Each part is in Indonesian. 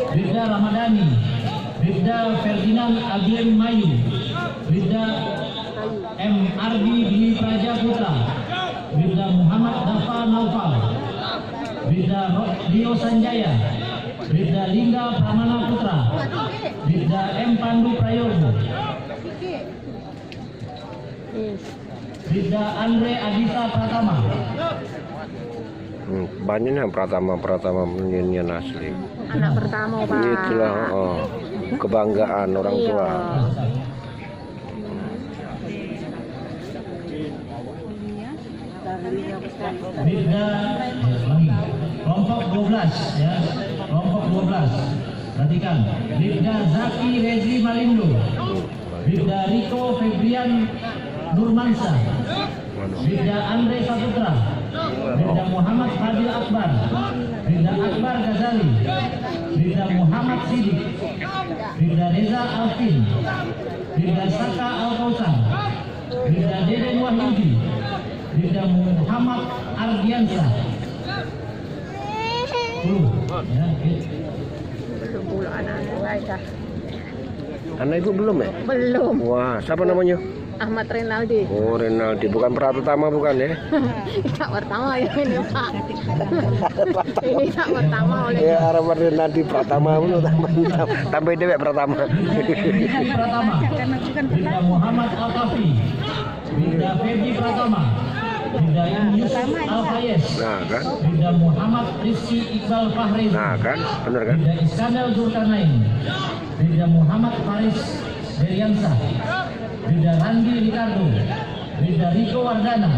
Bribda Ramadhani, Bribda Ferdinand Agiem Mayu, Bribda M. Ardi Dwi Praja Putra, Bribda Muhammad Dafa Naufal, Bribda Rio Sanjaya, Bribda Lingga Pramana Putra, Bribda M. Pandu Prayogo, Bribda Andre Adisa Pratama. Banyaknya Pratama menyanyian asli. Anak pertama, Pak. Itulah kebanggaan orang tua. Bribda kelompok 12 ya, kelompok 12. Perhatikan, Bribda Zaki Rezi Malindo, Bribda Riko Febrian Nurmansa, Bribda Andre Saputra, Bribda Muhammad Fadil Akbar, Bribda Akbar Ghazali, Bribda Muhammad Sidik, Bribda Reza Alvin, Bribda Saka Al-Kausar, Bribda Deden Wahyudi, Bribda Muhammad Ardiansa. Anak ibu belum ya? Belum. Wah, siapa namanya? Ahmad Renaldi. Oh, Renaldi, bukan pertama bukan ya? Tak pertama ya ini, Pak. Ini tak pertama oleh. Ya, Ahmad Renaldi Pratama dulu tambah dewek Pratama. Pratama, Bribda Muhammad Al-Kafi, Bribda Febri Pratama, Bribda Yusuf Al-Fayez, Nah kan? Bribda Muhammad Rizky Iqbal Fahri, Nah kan? Bener kan? Bribda Iskandar Zulkarnain, Bribda Muhammad Faris Deriansa, Bribda Randi Ricardo, Bribda Riko Wardana,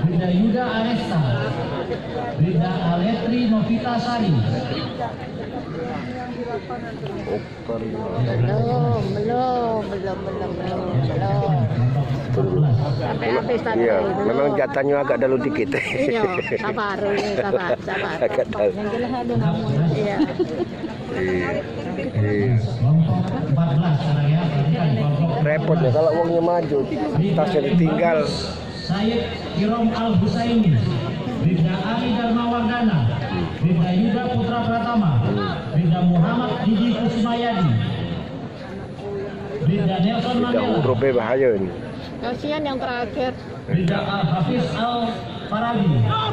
Bribda Yuda Aresta, Bribda Aletri Novita Sari. Belum. Sampai habis tadi. Iya, memang jatahnya agak dalu dikit. Iya, sabar. Agak dalu. Iya. Kelompok 14 sekarang ya, perhatikan kelompok Repot ya kalau uangnya maju, tasnya ditinggal. Sayyid Kirom Al Husaini, Bribda Ali Dharma Wardana, Bribda Yuda Putra Pratama, Bribda Muhammad Didi Kusmayadi, Bribda Nelson Tidak Mandela, hurufnya bahaya ini. Kasihan yang terakhir. Bribda Al Hafiz Al Farabi,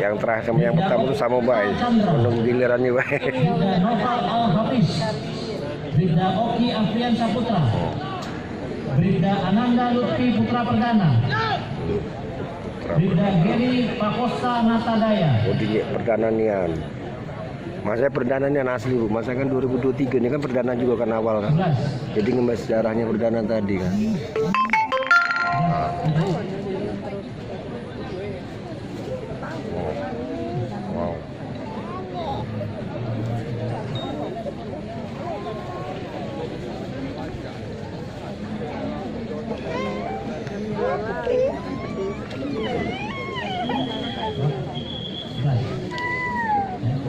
Yang terakhir sama yang pertama itu sama baik. Menunggu gilirannya baik. Bribda Noval Al Hafiz, Bribda Oki Afrian Saputra, Bribda Ananda Lutfi Putra Perdana, Bribda Geri Pakosta Natadaya. Oh, di perdana nian. Masa perdana nian asli bu. Masa kan 2023 ini kan perdana juga kan awal kan. 11. Jadi ngebahas sejarahnya perdana tadi kan. Wow.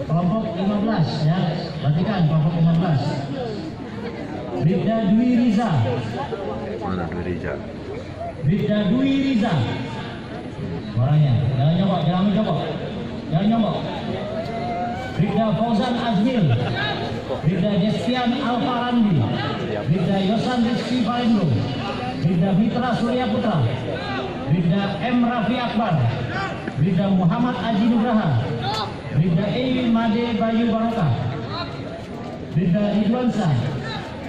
Kelompok 15 ya, perhatikan kelompok 15. Bribda Dwi Riza, Mana Dwi Riza? Bribda Dwi Riza. Orangnya, jangan nyobok. Bribda Fauzan Azmil, Bribda Destian Alfarandi, Bribda Yosan Rizky Valendo, Bribda Mitra Surya Putra, Bribda M. Raffi Akbar, Bribda Muhammad Aji Nugraha, Bribda E. Made Bayu Barokah, Bribda Ridwansa,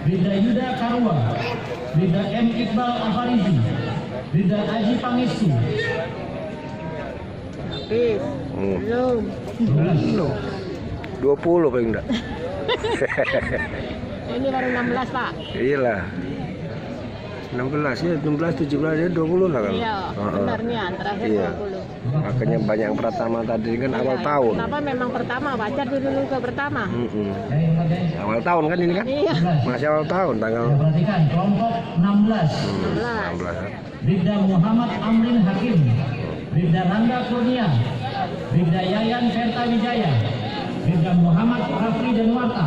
Bribda Yuda Karwa, Bribda M. Iqbal Afarizi, Bribda Aji Pangestu. Habis. Belum. 20 paling enggak. Ini baru 16, Pak. Iyalah. 16 ya, 16, 17 ya 20 lah kan. Iya, benar nih terakhir Iya. 20. Makanya banyak yang pertama tadi kan awal Iya, tahun. Kenapa memang pertama? Wajar dulu ke pertama. Awal tahun kan ini kan? Iya. Masih awal tahun tanggal Perhatikan kelompok 16. 16. Bribda Muhammad Amrin Hakim, Bribda Rangga Kurnia, Bribda Yayan Verta Wijaya, Bribda Muhammad Rafli Danuarta,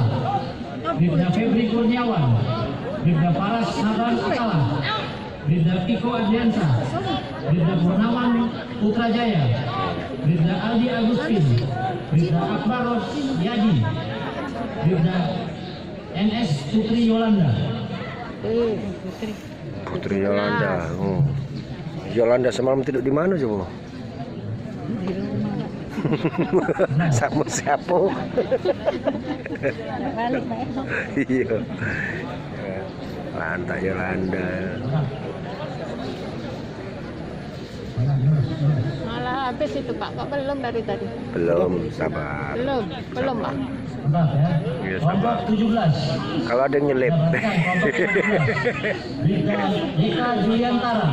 Bribda Febri Kurniawan, Bribda Paras Nathan Akala, Bribda Piko Adriansa, Bribda Purnawan Putrajaya, Bribda Aldi Agustin, Bribda Akbar Yadi, Bribda NS Putri Yolanda. Putri Yolanda. Yolanda semalam tidur di mana coba? Sama siapa? Iya. Mantap Yolanda. Malah habis itu Pak, kok belum dari tadi? Belum, sabar. Belum Pak. Sebentar ya. Iya, Kelompok 17. Kalau ada yang nyelip. Bribda Eka Juliantara,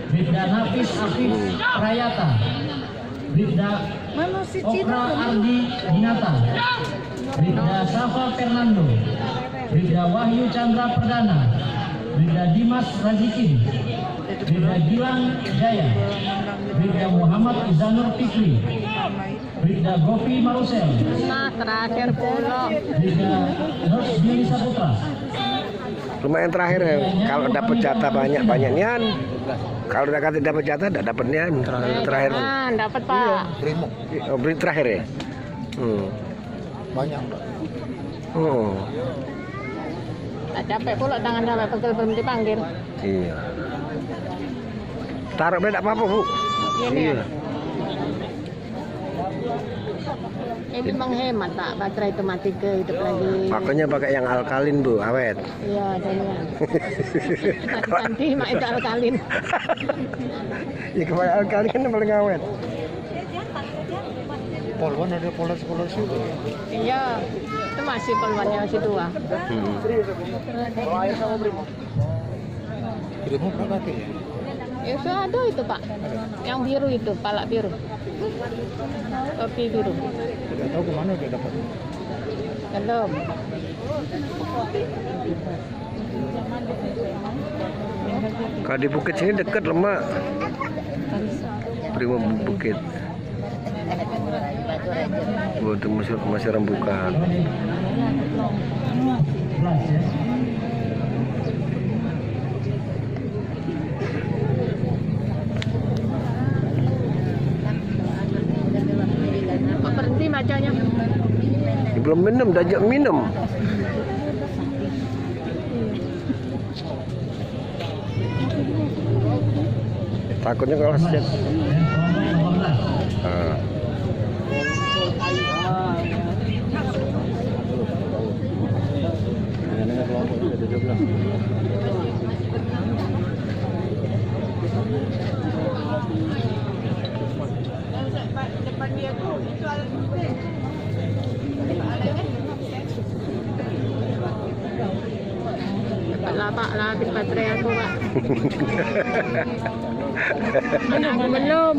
Bribda Nafis Afif Prayata, Bribda Okra Ardi Dinata, Bribda Safa Fernando, Bribda Wahyu Chandra Perdana, Bribda Dimas Razikin, Bribda Gilang Jaya, Bribda Muhammad Izanur Fikri, Bribda Gopi Marusel, Nah, terakhir pula. Bribda Rosdi Saputra. Lumayan terakhir ya. Kalau dapat jatah banyak nian. Kalau udah kata dapat jatah, tidak dapat nian. Terakhir. Nah, dapat Pak. Oh, beri terakhir ya. Banyak. Tak capek pula tangan sampai pegel belum dipanggil. Iya. Taruh beda apa-apa, Bu. Ini Iya. ya. Ini menghemat Pak, baterai itu mati ke hidup lagi. Makanya pakai yang alkalin, Bu, awet. Iya, dan ya. Ganti mak itu alkalin. Ya pakai alkalin kan paling awet. Polwan ada polos-polos juga. Iya, itu masih polwannya masih 2. Brimo berapa kaki ya? Ya sudah ada itu Pak, yang biru itu, palak biru, topi biru. Tidak tahu kemana dia dapat. Belum. Kalau di Bukit sini dekat lemak. Prima Bukit. Buat masih rembukan. Kok berhenti macanya? Belum minum, diajak minum. Takutnya kalau sejak. Lah Pak, lah habis baterai aku Pak. Anakku belum.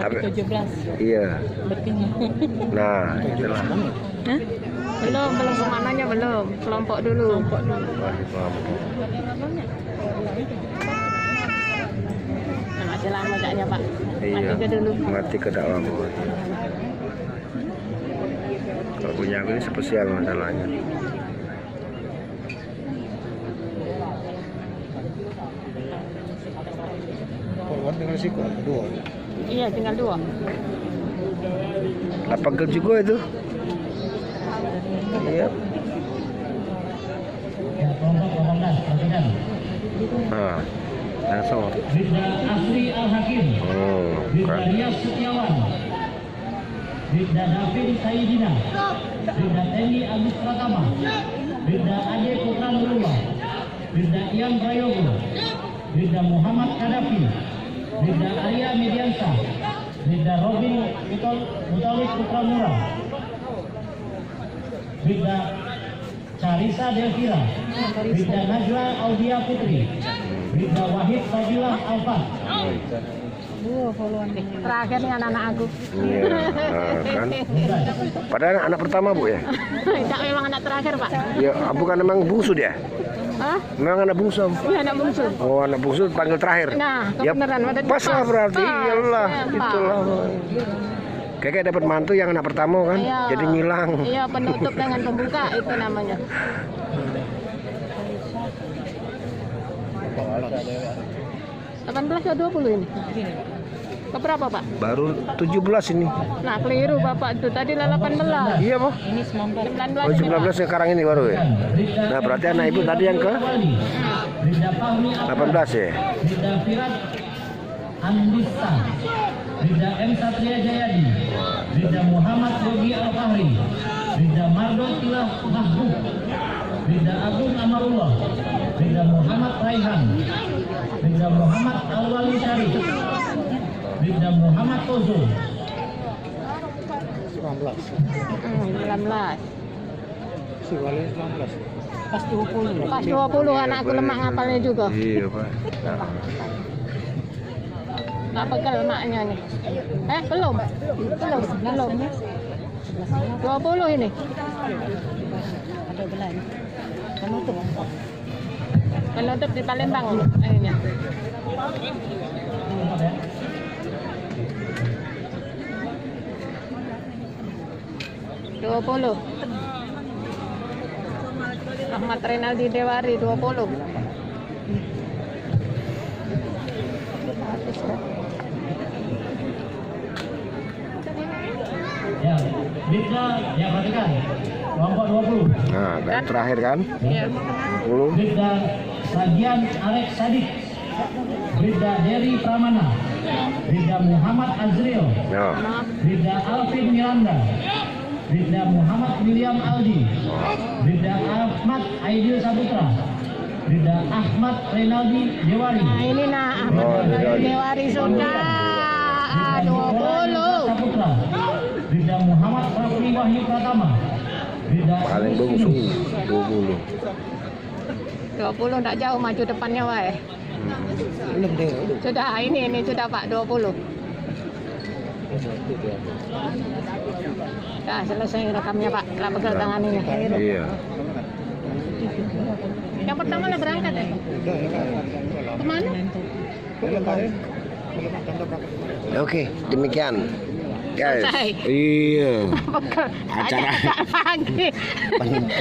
Tapi, 17. iya. Nah, itulah. Hah? Belum kemananya belum. Kelompok dulu. Masih kelompok. Nah, masih lama kayaknya Pak. Iya. Mati ke dulu. Mati ke dalam. Kalau punya aku ini spesial masalahnya. Polwan tinggal siku kedua. Iya, tinggal 2. Lapagel juga itu. Iya. Kelompok 18, perhatikan. Nah, langsung. Bribda Asri Al-Hakim, Bribda Kan. Rias Setiawan, Bribda Davin Saidina, Bribda Teni Agus Pratama, Bribda Ade Putra Nurullah, Bribda Ian Prayogo, Bribda Muhammad Kadafi, Bribda Arya Mediansa, Bribda Robin Mutalik Putra Murah, Bribda Carisa Delvira, Bribda Najla Audia Putri, Bribda Wahid Fadilah Alfat. Terakhir nih anak-anak aku. Iya, kan. Padahal anak pertama, Bu ya. Tidak, memang anak terakhir Pak. Ya, bukan memang bungsu dia. Hah? Memang anak bungsu. Iya, anak bungsu. Oh, anak bungsu panggil terakhir. Nah, Ya, kebenaran. Waktu itu pas lah berarti. Pas. Iyalah, Ya, pas. itulah. Kayak dapat mantu yang anak pertama kan, Iya. jadi ngilang. Iya, penutup dengan pembuka itu namanya. 18 atau 20 ini? Keberapa Pak? Baru 17 ini. Nah keliru Bapak itu tadi 18. Iya, Pak. Ini 19. Oh, 19 sekarang ini baru ya. Nah, berarti anak ibu tadi yang ke Bribda Fahmi 18 ya. Bribda Firat Andista, Bribda M Satria Jayadi, Bribda Muhammad Yogi Al-Fahri, Bribda Mardo Tilah Mahbub, Bribda Agung Amarullah, Bribda Muhammad Raihan, Bribda Muhammad Al-Wali Syarif, Bribda Muhammad Tozo, 19. 19. Si Wali 19. Pas 20 anakku lemak ngapalnya juga. Iya, Pak. Nah. Nggak pegal lemaknya nih. Belum. 20 ini. Penutup di Palembang akhirnya. $20. Ahmad Renaldi Dewari 20. ya, Bribda, ya perhatikan, kelompok 20. Nah, dan terakhir kan? Iya. 10. Bribda Sagian Alex Sadik, Bribda Dery Pramana, Bribda Muhammad Azril, Ya. Bribda Alvin Miranda, Bribda Muhammad William Aldi, Bribda Ahmad Aidil Saputra, Bribda Ahmad Renaldi Dewari, Nah ini Ahmad Oh, Renaldi Dewari sudah. 20. Saputra, Bribda Muhammad Rafli Wahyu Pratama, Bribda Paling bagus ini 20. 20 enggak jauh maju depannya wae. Belum deh. Sudah ini sudah Pak 20. Nah, selesai rekamnya Pak. Lah pegal tangan ini. Iya. Yang pertama lah berangkat ya. Udah ya kan. Kemana? Belum kemarin. Belum tanda berangkat. Oke, demikian. Guys. Selesai. Iya. Pegal. Acara. Pagi.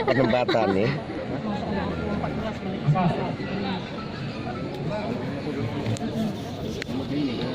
Penempatan ya. Apa?